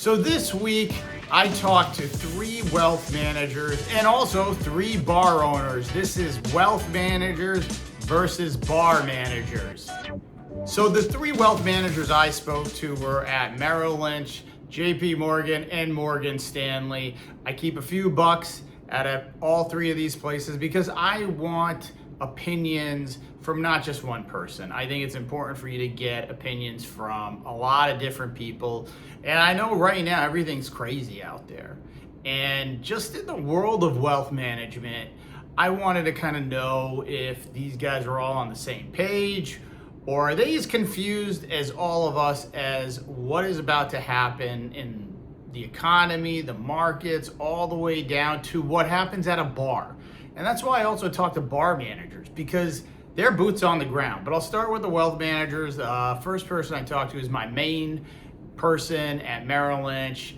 So this week, I talked to 3 wealth managers and also 3 bar owners. This is wealth managers versus bar managers. So the 3 wealth managers I spoke to were at Merrill Lynch, JP Morgan, and Morgan Stanley. I keep a few bucks at all 3 of these places because I want opinions from not just one person. I think it's important for you to get opinions from a lot of different people. And I know right now everything's crazy out there. And just in the world of wealth management, I wanted to kind of know if these guys are all on the same page, or are they as confused as all of us as what is about to happen in the economy, the markets, all the way down to what happens at a bar. And that's why I also talk to bar managers, because they're boots on the ground. But I'll start with the wealth managers. First person I talked to is my main person at Merrill Lynch.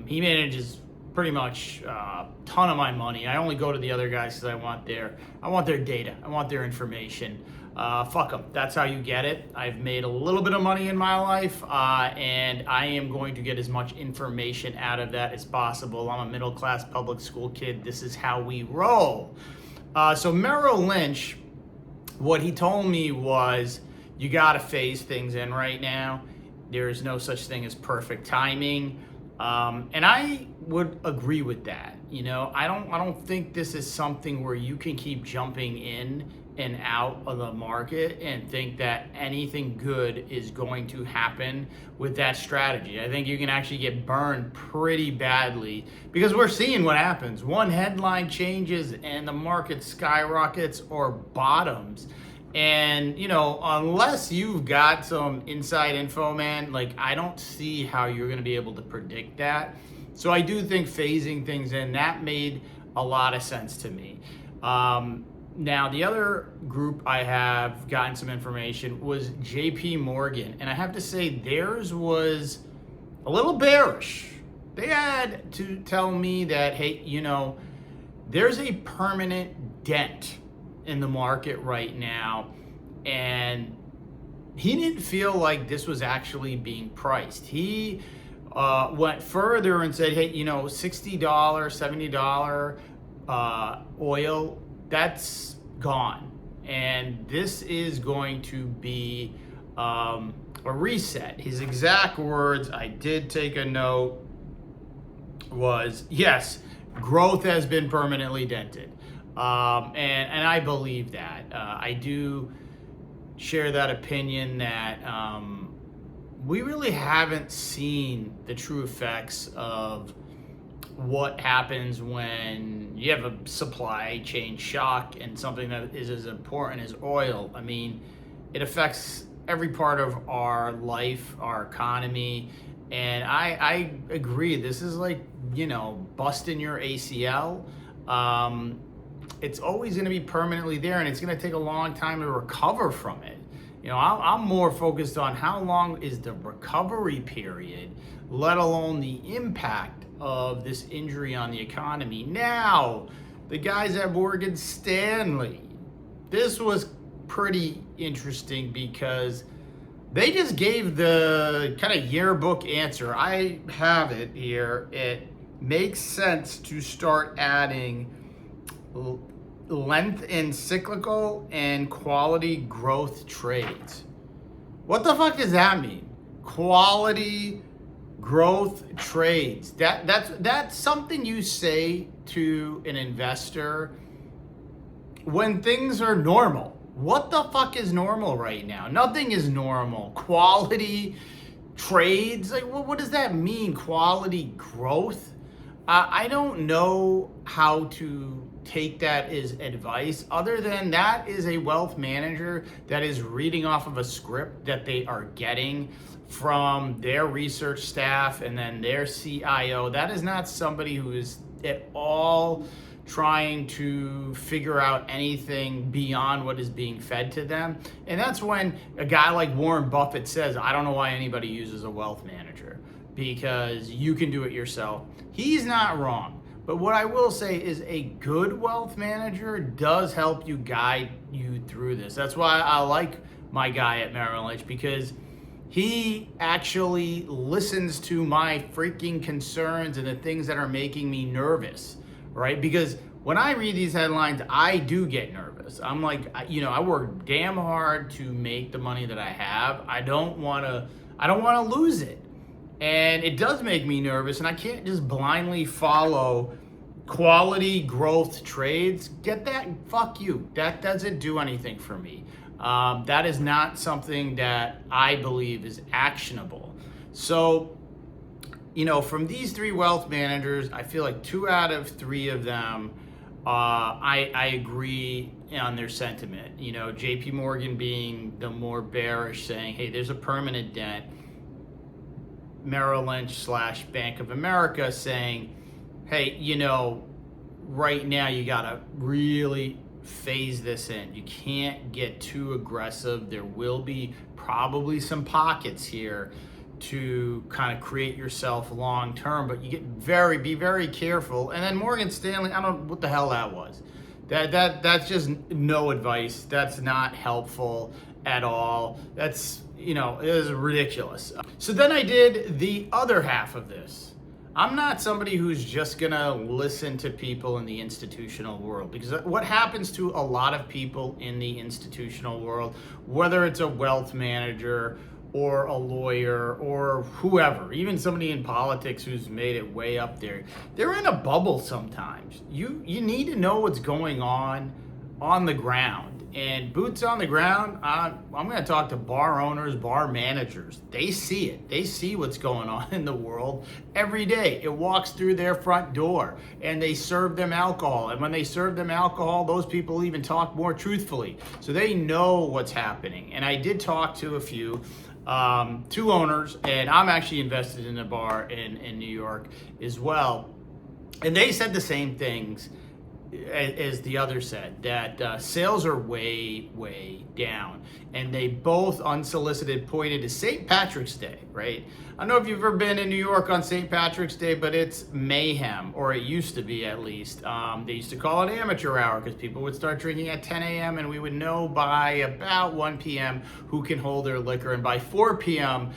He manages pretty much a ton of my money. I only go to the other guys because I want their data. I want their information. Fuck them. That's how you get it. I've made a little bit of money in my life, and I am going to get as much information out of that as possible. I'm a middle-class public school kid. This is how we roll. So Merrill Lynch, what he told me was, you got to phase things in right now. There is no such thing as perfect timing. And I would agree with that. You know, I don't think this is something where you can keep jumping in and out of the market and think that anything good is going to happen with that strategy. I think you can actually get burned pretty badly because we're seeing what happens. One headline changes and the market skyrockets or bottoms. And, you know, unless you've got some inside info, man, like I don't see how you're going to be able to predict that. So I do think phasing things in, that made a lot of sense to me. Now, the other group I have gotten some information was JP Morgan. And I have to say theirs was a little bearish. They had to tell me that, hey, you know, there's a permanent dent in the market right now, and he didn't feel like this was actually being priced. He went further and said, hey, you know, $60, $70 oil, that's gone, and this is going to be a reset. His exact words, I did take a note, was, yes, growth has been permanently dented. And I believe that. I do share that opinion that we really haven't seen the true effects of what happens when you have a supply chain shock and something that is as important as oil. I mean, it affects every part of our life, our economy. And I agree. This is like, you know, busting your ACL. It's always going to be permanently there, and it's going to take a long time to recover from it. You know, I'm more focused on how long is the recovery period, let alone the impact of this injury on the economy. Now, the guys at Morgan Stanley, this was pretty interesting because they just gave the kind of yearbook answer. I have it here. It makes sense to start adding length in cyclical and quality growth trades. What the fuck does that mean? Quality growth trades. That's something you say to an investor when things are normal. What the fuck is normal right now? Nothing is normal. Quality trades, like what does that mean? Quality growth? I don't know how to take that as advice, other than that is a wealth manager that is reading off of a script that they are getting from their research staff and then their CIO. That is not somebody who is at all trying to figure out anything beyond what is being fed to them. And that's when a guy like Warren Buffett says, I don't know why anybody uses a wealth manager, because you can do it yourself. He's not wrong. But what I will say is a good wealth manager does help you guide you through this. That's why I like my guy at Merrill Lynch, because He actually listens to my freaking concerns and the things that are making me nervous, right? Because when I read these headlines, I do get nervous. I'm like, I work damn hard to make the money that I have. I don't want to lose it. And it does make me nervous, and I can't just blindly follow quality growth trades. Get that? Fuck you. That doesn't do anything for me. That is not something that I believe is actionable. So, from these three wealth managers, I feel like 2 out of 3 of them, I agree on their sentiment. JP Morgan being the more bearish, saying, hey, there's a permanent dent. Merrill Lynch / Bank of America saying, hey, right now you gotta really phase this in. You can't get too aggressive. There will be probably some pockets here to kind of create yourself long term, but you be very careful. And then Morgan Stanley, I don't know what the hell that was. That's just no advice. That's not helpful at all. That's it is ridiculous. So then I did the other half of this. I'm not somebody who's just gonna listen to people in the institutional world, because what happens to a lot of people in the institutional world, whether it's a wealth manager or a lawyer or whoever, even somebody in politics who's made it way up there, they're in a bubble sometimes. You need to know what's going on the ground. And boots on the ground, I'm going to talk to bar owners, bar managers. They see it. They see what's going on in the world every day. It walks through their front door, and they serve them alcohol. And when they serve them alcohol, those people even talk more truthfully. So they know what's happening. And I did talk to a few, 2 owners, and I'm actually invested in a bar in New York as well. And they said the same things as the other said, that sales are way, way down. And they both unsolicited pointed to St. Patrick's Day, right? I don't know if you've ever been in New York on St. Patrick's Day, but it's mayhem, or it used to be at least. They used to call it amateur hour because people would start drinking at 10 a.m. and we would know by about 1 p.m. who can hold their liquor. And by 4 p.m.,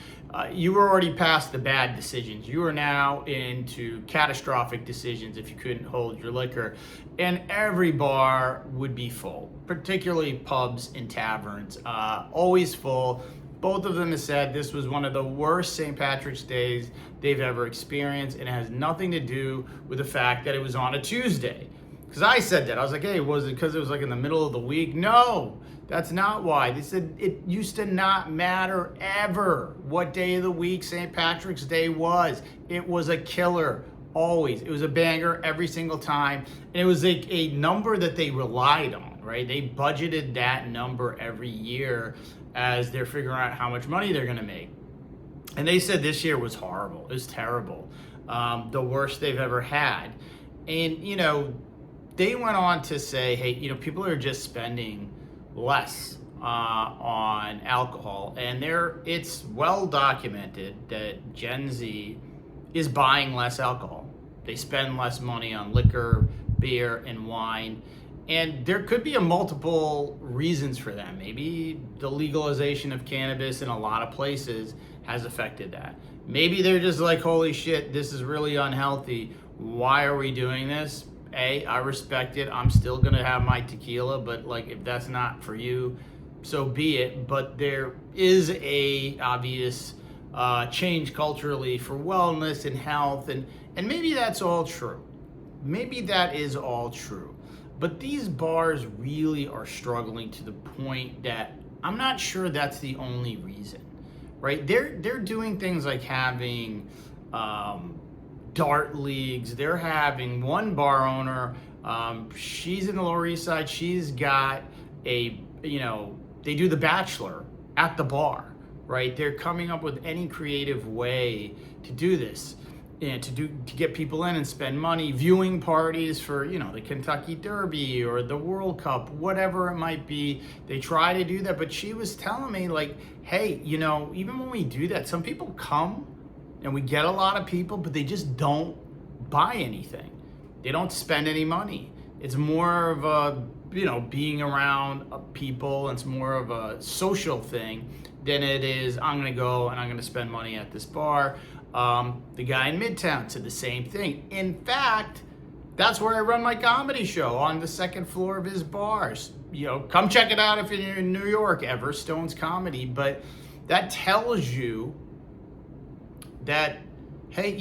you were already past the bad decisions. You are now into catastrophic decisions if you couldn't hold your liquor. And every bar would be full, particularly pubs and taverns, always full. Both of them have said this was one of the worst St. Patrick's Days they've ever experienced, and it has nothing to do with the fact that it was on a Tuesday. Because I said that. I was like, hey, was it because it was like in the middle of the week? No, that's not why. They said it used to not matter ever what day of the week St. Patrick's Day was. It was a killer, always. It was a banger every single time. And it was a number that they relied on, right? They budgeted that number every year as they're figuring out how much money they're going to make. And they said this year was horrible. It was terrible. The worst they've ever had. And, they went on to say, hey, people are just spending less on alcohol. And it's well documented that Gen Z is buying less alcohol. They spend less money on liquor, beer, and wine. And there could be multiple reasons for that. Maybe the legalization of cannabis in a lot of places has affected that. Maybe they're just like, holy shit, this is really unhealthy. Why are we doing this? I respect it. I'm still gonna have my tequila, but if that's not for you, so be it. But there is a obvious change culturally for wellness and health, and maybe that's all true. Maybe that is all true. But these bars really are struggling to the point that I'm not sure that's the only reason, right? They're doing things like having dart leagues. They're having one bar owner, she's in the Lower East Side. She's got they do The Bachelor at the bar, right? They're coming up with any creative way to do this. And to get people in and spend money, viewing parties for, the Kentucky Derby or the World Cup, whatever it might be. They try to do that, but she was telling me hey, even when we do that, some people come and we get a lot of people, but they just don't buy anything. They don't spend any money. It's more of a, being around people, and it's more of a social thing than it is I'm going to go and I'm going to spend money at this bar. The guy in Midtown said the same thing. In fact, that's where I run my comedy show, on the second floor of his bars. Come check it out if you're in New York, Everstone's Comedy. But that tells you that, hey,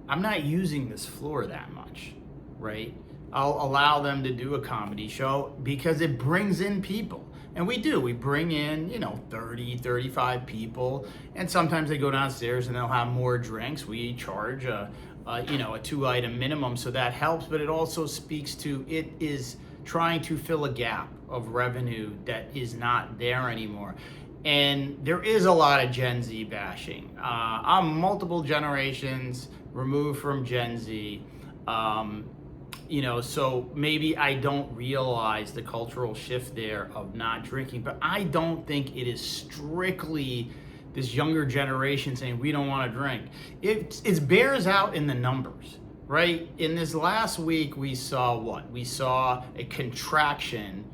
I'm not using this floor that much, right? I'll allow them to do a comedy show because it brings in people. And we bring in, 30, 35 people. And sometimes they go downstairs and they'll have more drinks. We charge a 2-item minimum, so that helps. But it also speaks to, it is trying to fill a gap of revenue that is not there anymore. And there is a lot of Gen Z bashing. I'm multiple generations removed from Gen Z. So maybe I don't realize the cultural shift there of not drinking, but I don't think it is strictly this younger generation saying we don't want to drink. It bears out in the numbers, right? In this last week, we saw what? We saw a contraction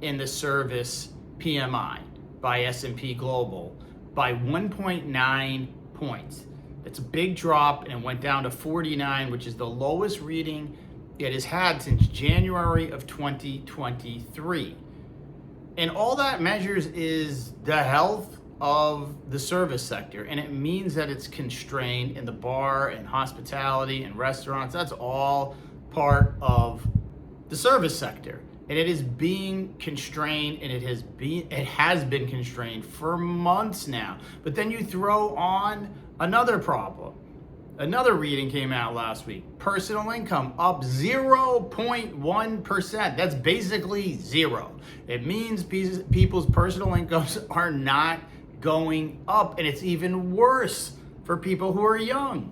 in the service PMI by S&P Global by 1.9 points. That's a big drop, and it went down to 49, which is the lowest reading it has had since January of 2023. And all that measures is the health of the service sector, and it means that it's constrained in the bar and hospitality and restaurants. That's all part of the service sector, and it is being constrained, and it has been constrained for months now. But then you throw on another problem. Another reading came out last week. Personal income up 0.1%. That's basically zero. It means people's personal incomes are not going up, and it's even worse for people who are young.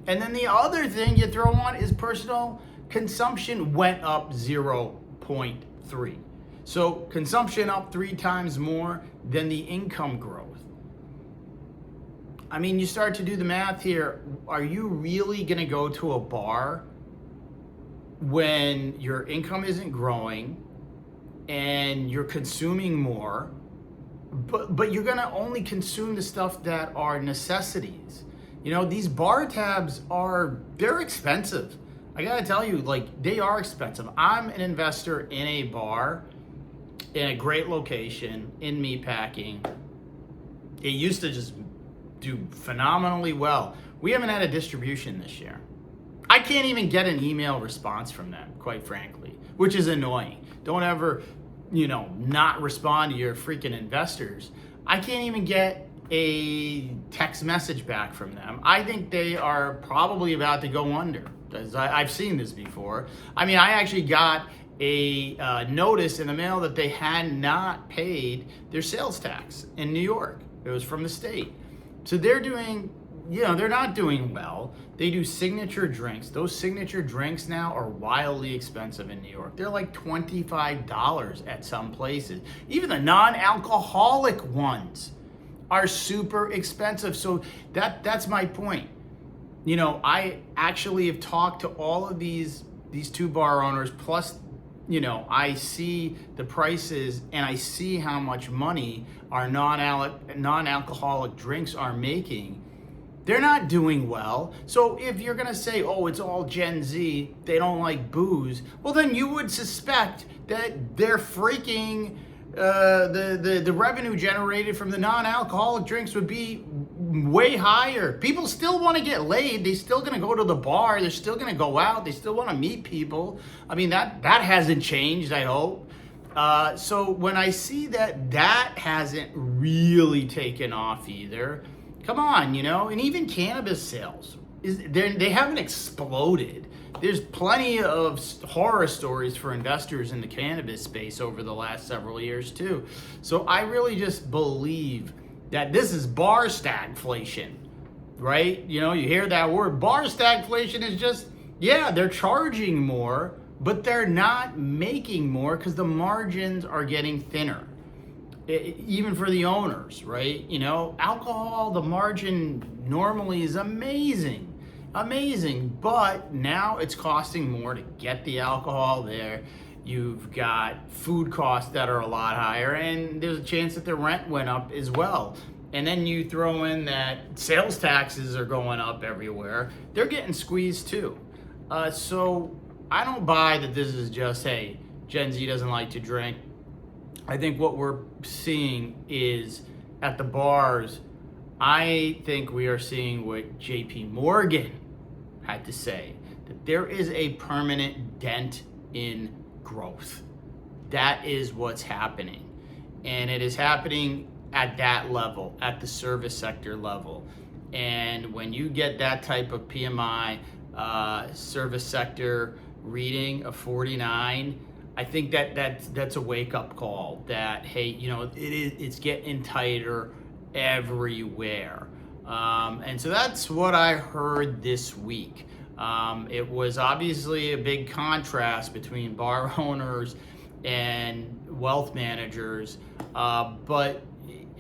And then the other thing you throw on is personal consumption went up 0.3. So consumption up 3 times more than the income growth. I mean, you start to do the math here. Are you really going to go to a bar when your income isn't growing and you're consuming more, but you're going to only consume the stuff that are necessities? These bar tabs they're expensive. I got to tell you, they are expensive. I'm an investor in a bar in a great location in meatpacking. It used to just do phenomenally well. We haven't had a distribution this year. I can't even get an email response from them, quite frankly, which is annoying. Don't ever, not respond to your freaking investors. I can't even get a text message back from them. I think they are probably about to go under. I've seen this before. I mean, I actually got a notice in the mail that they had not paid their sales tax in New York. It was from the state. So they're doing, they're not doing well. They do signature drinks. Those signature drinks now are wildly expensive in New York. They're like $25 at some places. Even the non-alcoholic ones are super expensive. So that's my point. I actually have talked to all of these 2 bar owners, plus, I see the prices and I see how much money our non-alcoholic drinks are making. They're not doing well. So if you're going to say, oh, it's all Gen Z, they don't like booze, well, then you would suspect that they're freaking, the revenue generated from the non-alcoholic drinks would be way higher. People still want to get laid. They're still going to go to the bar. They're still going to go out. They still want to meet people. I mean, that hasn't changed, I hope. So when I see that hasn't really taken off either, come on, and even cannabis sales, they haven't exploded. There's plenty of horror stories for investors in the cannabis space over the last several years too. So I really just believe that this is bar stagflation, right? You hear that word. Bar stagflation is just, they're charging more, but they're not making more because the margins are getting thinner. Even for the owners, right? Alcohol, the margin normally is amazing, but now it's costing more to get the alcohol there. You've got food costs that are a lot higher, and there's a chance that the rent went up as well. And then you throw in that sales taxes are going up everywhere. They're getting squeezed too. So I don't buy that this is just, hey, Gen Z doesn't like to drink. I think what we're seeing is at the bars, I think we are seeing what JP Morgan had to say, that there is a permanent dent in growth. That is what's happening. And it is happening at that level, at the service sector level. And when you get that type of PMI service sector reading of 49, I think that's a wake-up call that, hey, it's getting tighter everywhere. And so that's what I heard this week. It was obviously a big contrast between bar owners and wealth managers, but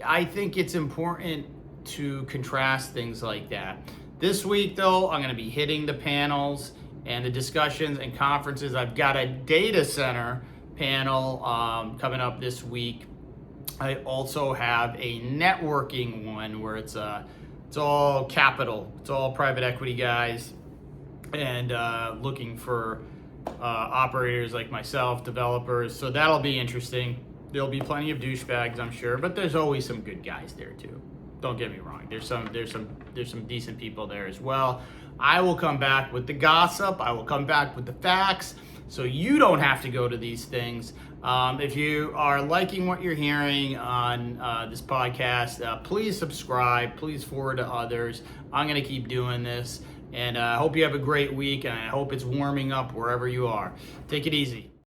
I think it's important to contrast things like that. This week, though, I'm going to be hitting the panels and the discussions and conferences. I've got a data center panel coming up this week. I also have a networking one where it's all capital, it's all private equity guys, and looking for operators like myself, developers. So that'll be interesting. There'll be plenty of douchebags, I'm sure, but there's always some good guys there too. Don't get me wrong. There's some decent people there as well. I will come back with the gossip. I will come back with the facts, so you don't have to go to these things. If you are liking what you're hearing on this podcast, please subscribe. Please forward to others. I'm going to keep doing this, and I hope you have a great week, and I hope it's warming up wherever you are. Take it easy.